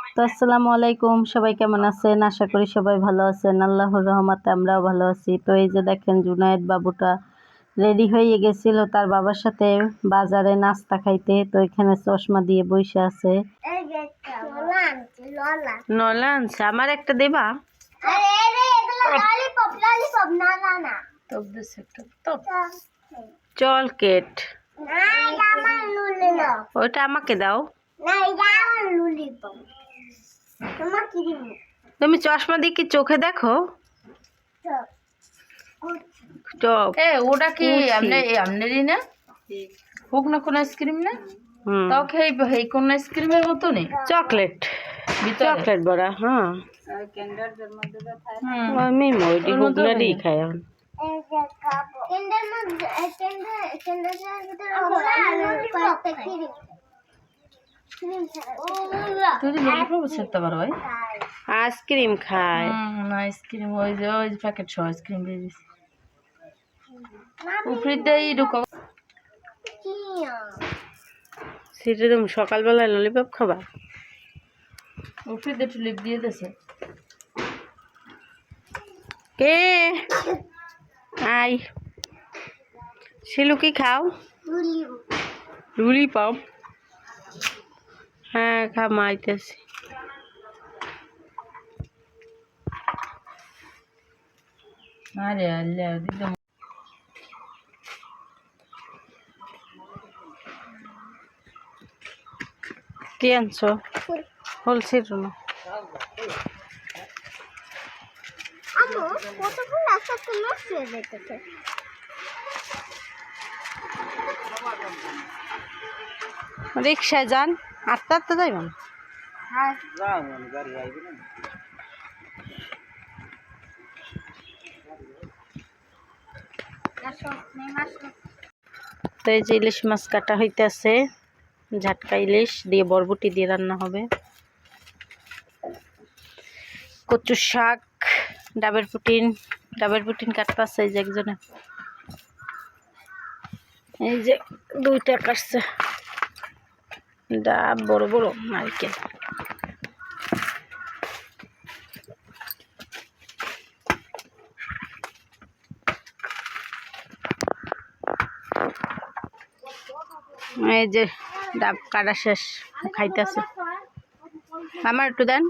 তো আসসালামু আলাইকুম, সবাই কেমন আছেন? আশা করি সবাই ভালো আছেন। আল্লাহর রহমতে আমরাও ভালো আছি। তো এই যে দেখেন জুনায়েদ বাবুটা রেডি হয়ে গেছিল তার বাবার সাথে বাজারে নাস্তা খাইতে। তো এখানে চশমা দিয়ে বসে আছে। নলা আনছে, আমার একটা দেবা? চলকেট ওটা আমাকে দাও। তুমি চশমা দিয়ে কি চোখে দেখো? ওটা কি আমনেরই না হোক না কোন আইসক্রিম না তাও খেয়ে কোন আইসক্রিমের মতো নেই চকলেট চকলেট বড়া। হ্যাঁ আমি মইডি হুগলারি খাই এখন। আইসক্রিম খায় আইসক্রিম ওই যে প্যাকেট সহ আইসক্রিম দিয়ে দিছি উপরে দেই ঢুকো সেটা তুমি সকালবেলায় ললিপপ খাবা? উপরে দিয়ে টুলিপ দিয়ে দিছে। কে আই শিলু কি খাও? রুলি পাও? হ্যাঁ খা, মাইতেছি। আরে আল্লাহ দিদা কি আনছো? হলসির রুম রিক্সায় যান, আটটা আটটা যাইবেন। তো এই যে ইলিশ মাছ কাটা হইতেছে, ঝাটকা ইলিশ দিয়ে বরবটি দিয়ে রান্না হবে। কচু শাক, ডাবের পুটিন কাটতেছে এই যে একজনে, এই যে দুইটা কাটছে ডাব, বড় বড় নারকেল। এই যে ডাব কাটা শেষ, খাইতেছে। আমার একটু দেন।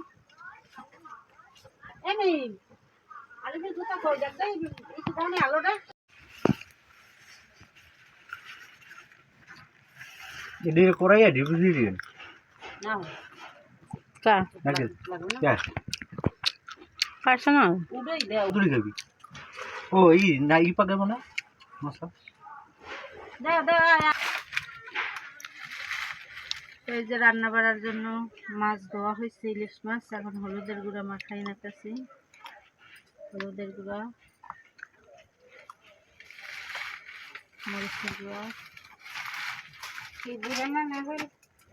পার্সোনাল ও ই না ই পাকাবো না মশলা। এই যে রান্না বাড়ার জন্য মাছ ধোয়া হয়েছে, ইলিশ মাছ। এখন হলুদের গুঁড়া মাখাই নাকাছি, হলুদের গুঁড়া, মরিচের গুঁড়া,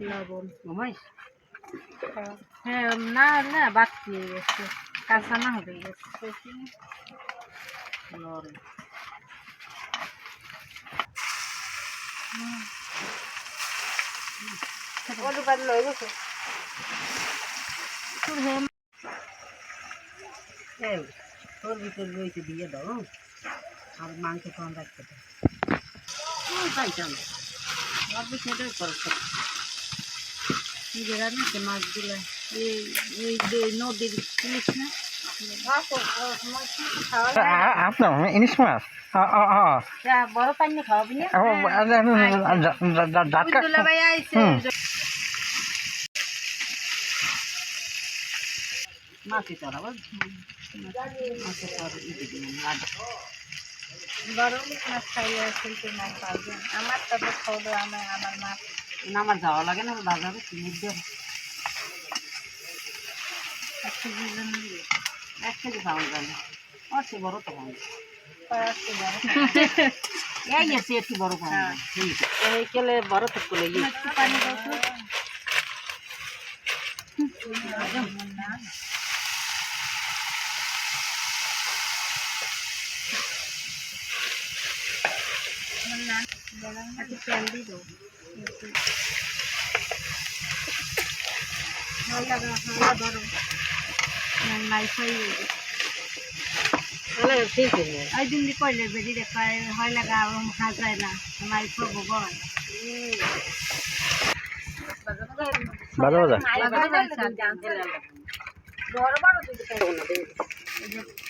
লবণ। হ্যাঁ না না বাড়তি হয়ে গেছে, কাঁচা না হয়ে গেছে। তোর ভিতর রয়েছে দিয়ে দাও, আর মাংস কম রাখতে দাও। মাছগুলো এই নদীর ইলিশ না, আপনার ইলিশ মাছ বড় পানি খাওয়াবি না? মাছ খাইলে মাছ পাবেন। আমার তবে খাওয়া আমার মাছ আমার যাওয়া লাগে না বাজারে, কিনে দেবো 1 কেজি খাওয়া যাবে। সে বড় তো একটু বড় কেলে বড় তো করে পানি বাজা বাজা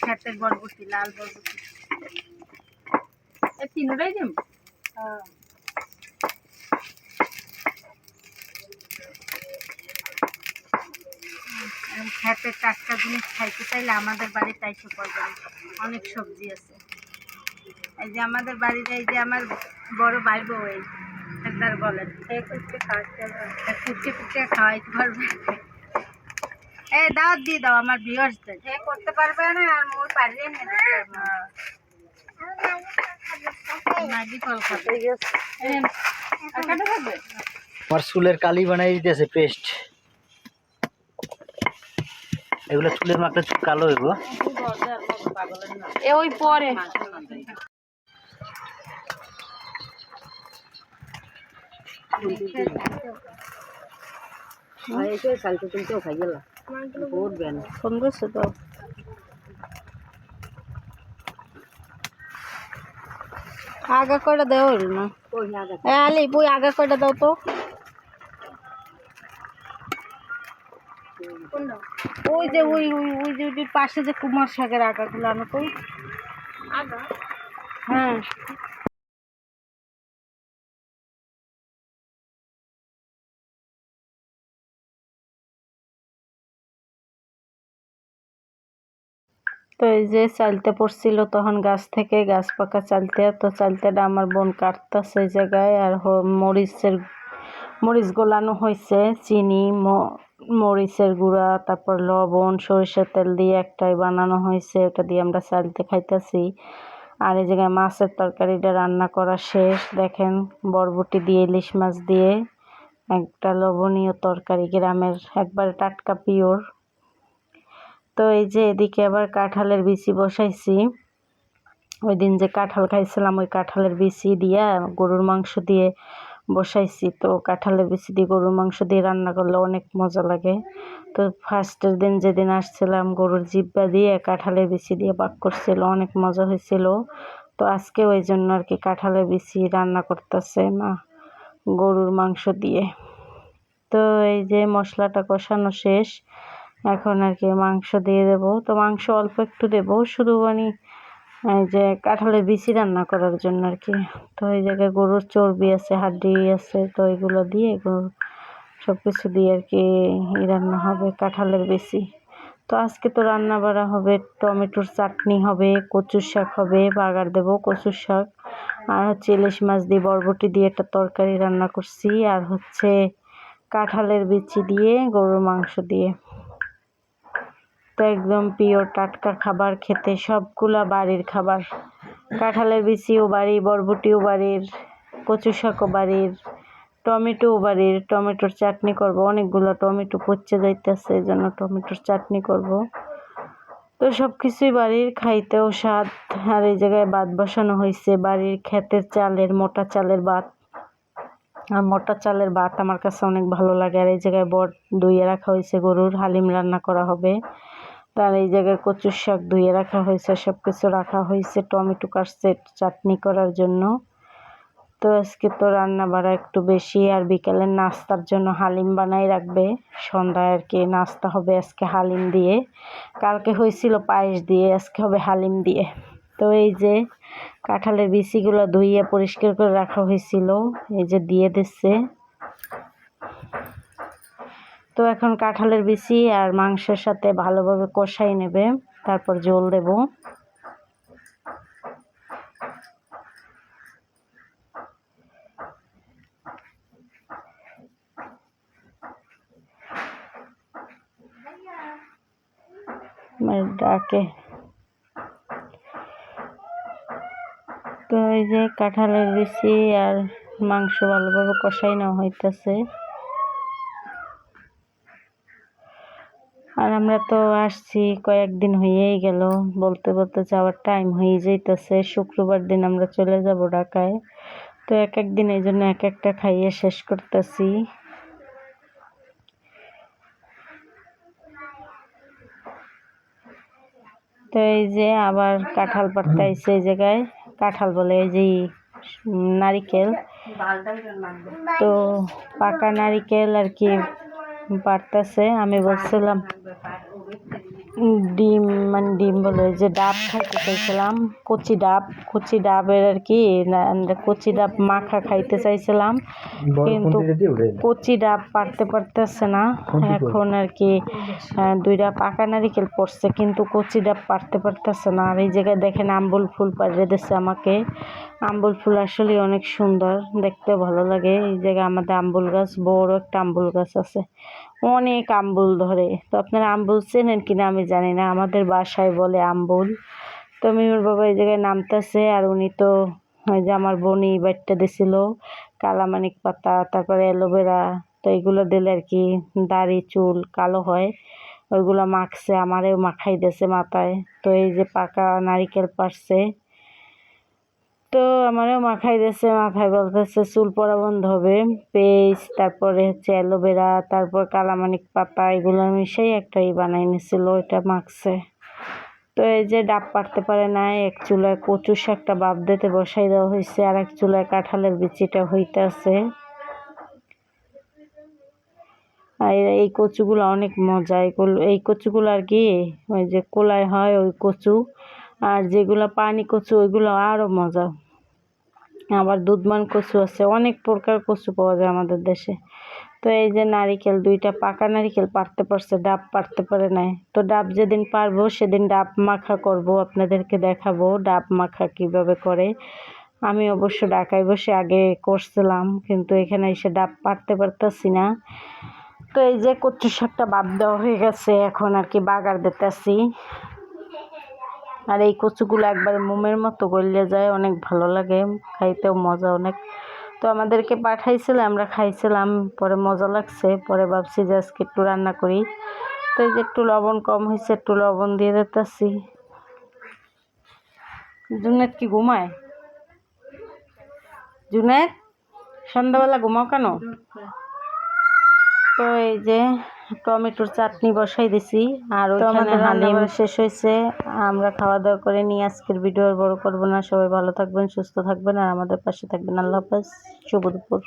খেতে বরবটি লাল বরবটি তিনটাই দিম খেতে টাটকা জিনিস খাইতে চাইলে আমাদের বাড়িতে এসে পড়বেন, অনেক সবজি আছে। এই যে আমাদের বাড়িতে এই যে আমার বড় ভাই বউ এই একবার বলেন কুচকে কুচকে খাওয়াইতে পারবে। এই দাওয়াত দিয়ে দাও আমার ভিউয়ার্সদের, করতে পারবে না আর মোর পারিয়ে নিয়ে ম্যাগি ফল খাবে। আমার চুলের কালি বানাই দিতেছে পেস্ট। এগুলো চুলের মাখলে চুল কালো হইব। ওই পরে সুন্দর তো আগা কয়টা দেওয়া হইল না। আলি বই আগা কয়টা দাও তো। ওই যে ওই ওই ওই যে ওই পাশে যে কুমার শাকের আগাগুলো আনো তো। হ্যাঁ তো এই যে চালতে পড়ছিল তখন গাছ থেকে, গাছ পাকা চালতে, তো চালতেটা আমার বোন কাটতেছে এই জায়গায়। আর মরিচ গোলানো হয়েছে, চিনি মরিচের গুঁড়া, তারপর লবণ, সরিষার তেল দিয়ে একটাই বানানো হয়েছে, ওটা দিয়ে আমরা চালতে খাইতেছি। আর এই জায়গায় মাছের তরকারিটা রান্না করা শেষ। দেখেন বরবটি দিয়ে ইলিশ মাছ দিয়ে একটা লবণীয় তরকারি, গ্রামের একবারে টাটকা পিওর। তো এই যে এদিকে আবার কাঁঠালের বিচি বসাইছি। ওই দিন যে কাঁঠাল খাইছিলাম ওই কাঁঠালের বিচি দিয়া গরুর মাংস দিয়ে বসাইছি। তো কাঁঠালের বিচি দিয়ে গরুর মাংস দিয়ে রান্না করলে অনেক মজা লাগে। তো ফার্স্টের দিন যেদিন আসছিলাম গরুর জিব্বা দিয়ে কাঁঠালের বিচি দিয়ে পাক করছিল, অনেক মজা হয়েছিল। তো আজকে ওই জন্য আর কি কাঁঠালের বিচি রান্না করতেছে মা গরুর মাংস দিয়ে। তো এই যে মশলাটা কষানো শেষ, এখন আর কি মাংস দিয়ে দেব। তো মাংস অল্প একটু দেব, শুধু এই যে কাঁঠালের বিচি রান্না করার জন্য আর কি। তো এই জায়গায় গরুর চর্বি আছে, হাড্ডি আছে, তো এগুলো দিয়ে সব কিছু দিয়ে আর কি রান্না হবে কাঁঠালের বিচি। তো আজকে তো রান্না বাড়া হবে, টমেটোর চাটনি হবে, কচুর শাক হবে, বাগার দেব কচুর শাক, আর হচ্ছে ইলিশ মাছ দিয়ে বরবটি দিয়ে একটা তরকারি রান্না করছি, আর হচ্ছে কাঁঠালের বিচি দিয়ে গরুর মাংস দিয়ে। তো একদম পিওর টাটকা খাবার খেতে, সবগুলা বাড়ির খাবার। কাঁঠালের বিচিও বাড়ি, বরবটিও বাড়ির, কচু শাকও বাড়ির, টমেটোও বাড়ির। টমেটোর চাটনি করব, অনেকগুলো টমেটো পচে যাইতেছে, এই জন্য টমেটোর চাটনি করব। তো সব কিছুই বাড়ির, খাইতেও স্বাদ। আর এই জায়গায় ভাত বসানো হয়েছে, বাড়ির ক্ষেতের চালের, মোটা চালের ভাত। আর মোটা চালের ভাত আমার কাছে অনেক ভালো লাগে। আর এই জায়গায় বট ধুইয়ে রাখা হয়েছে, গরুর হালিম রান্না করা হবে। তার এই জায়গায় কচুর শাক ধুয়ে রাখা হয়েছে, সব কিছু রাখা হয়েছে, টমেটো কাটছে চাটনি করার জন্য। তো আজকে তো রান্না বাড়া একটু বেশি। আর বিকেলের নাস্তার জন্য হালিম বানাই রাখবে, সন্ধ্যায় আর কি নাস্তা হবে আজকে হালিম দিয়ে। কালকে হয়েছিল পায়েস দিয়ে, আজকে হবে হালিম দিয়ে। তো এই যে কাঁঠালের বিচিগুলো ধুইয়ে পরিষ্কার করে রাখা হয়েছিল, এই যে দিয়ে দিচ্ছে। তো এখন কাঁঠালের বিচি আর মাংসের সাথে ভালোভাবে কষাই নেবে, তারপর ঝোল দেব। ডাকে তো এই যে কাঁঠালের বিচি আর মাংস ভালোভাবে কষাই নেওয়া হইতেছে। আর আমরা তো আসছি কয়েকদিন হয়েই গেল, বলতে বলতে যাওয়ার টাইম হয়ে যাইতেছে। শুক্রবার দিন আমরা চলে যাব ঢাকায়। তো এক এক দিন এই জন্য এক একটা খাইয়ে শেষ করতেছি। তো এই যে আবার কাঁঠাল পাড়তে আইছে এই জায়গায়, কাঁঠাল বলে এই যে নারিকেল। তো পাকা নারিকেল আর কি পাড়তেছে। আমি বলছিলাম ডিম, মানে ডিম বলে যে ডাব খাইতে চাইছিলাম, কচি ডাবের আর কি, কচি ডাব মাখা খাইতে চাইছিলাম, কিন্তু কচি ডাব পারতেছে না। এখন আর কি 2টা পাকা নারিকেল পড়ছে, কিন্তু কচি ডাব পারতেছে না। আর এই জায়গায় দেখেন আম্বুল ফুল পাড়িয়ে দিচ্ছে আমাকে। আম্বুল ফুল আসলে অনেক সুন্দর, দেখতে ভালো লাগে। এই জায়গায় আমাদের আম্বুল গাছ, বড় একটা আম্বুল গাছ আছে, অনেক আম্বুল ধরে। তো আপনারা আম্বুল চেনেন কিনা আমি জানি না, আমাদের বাসায় বলে আম্বুল। তো মিমুর বাবা এই জায়গায় নামতেছে, আর উনি তো ওই যে আমার বোনই বাইটটা দিছিল কালামানিক পাতা, তারপরে অ্যালোভেরা। তো এগুলো দিলে আর কি দাড়ি চুল কালো হয়, ওইগুলো মাখছে, আমারেও মাখাই দিয়েছে মাথায়। তো এই যে পাকা নারিকেল পারছে, তো আমারও মাখাই দিয়েছে মাথায়, বলতেছে চুল পড়া বন্ধ হবে। পেস্ট, তারপরে হচ্ছে অ্যালোভেরা, তারপর কালামানিক পাতা, এগুলো মিশিয়ে একটা বানাই নিছিল, এটা মাখছে। তো এই যে ডাব পারতে পারে না, এক চুলায় কচু শাকটা বাপ দিতে বসাই দেওয়া হয়েছে, আর এক চুলায় কাঁঠালের বিচিটা হইতে আছে। আর এই কচুগুলো অনেক মজা, এই কচুগুলো আর কি ওই যে কোলায় হয় ওই কচু, আর যেগুলো পানি কচু ওইগুলো আরও মজা। আবার দুধমান কচু আছে, অনেক প্রকার কচু পাওয়া যায় আমাদের দেশে। তো এই যে নারিকেল, 2টা পাকা নারিকেল পারতে পারছে, ডাব পারতে পারে নাই। তো ডাব যেদিন পারবো সেদিন ডাব মাখা করব, আপনাদেরকে দেখাবো ডাব মাখা কিভাবে করে। আমি অবশ্য ঢাকায় বসে আগে করছিলাম, কিন্তু এখানে এসে ডাব পারতেছি না। তো এই যে কচু শাকটা বাদ দেওয়া হয়ে গেছে, এখন আর কি বাগার দিতেছি। আর এই কচুগুলো একবারে মোমের মতো গলে যায়, অনেক ভালো লাগে, খাইতেও মজা অনেক। তো আমাদেরকে পাঠাইছিল, আমরা খাইছিলাম, পরে মজা লাগছে, পরে ভাবছি যে আজকে একটু রান্না করি। তো এই যে একটু লবণ কম হয়েছে, একটু লবণ দিয়ে দিতেছি। জুনেদ কি ঘুমায়? জুনেদ সন্ধ্যাবেলা ঘুমাও কেন? তো এই যে টমেটোর চাটনি বসাই দিছি, আর ওইখানে হালিম শেষ হয়েছে। আমরা খাওয়া দাওয়া করে নিয়ে আজকের ভিডিও আর বড় করবো না। সবাই ভালো থাকবেন, সুস্থ থাকবেন, আর আমাদের পাশে থাকবেন। আল্লাহ হাফেজ, শুভ দুপুর।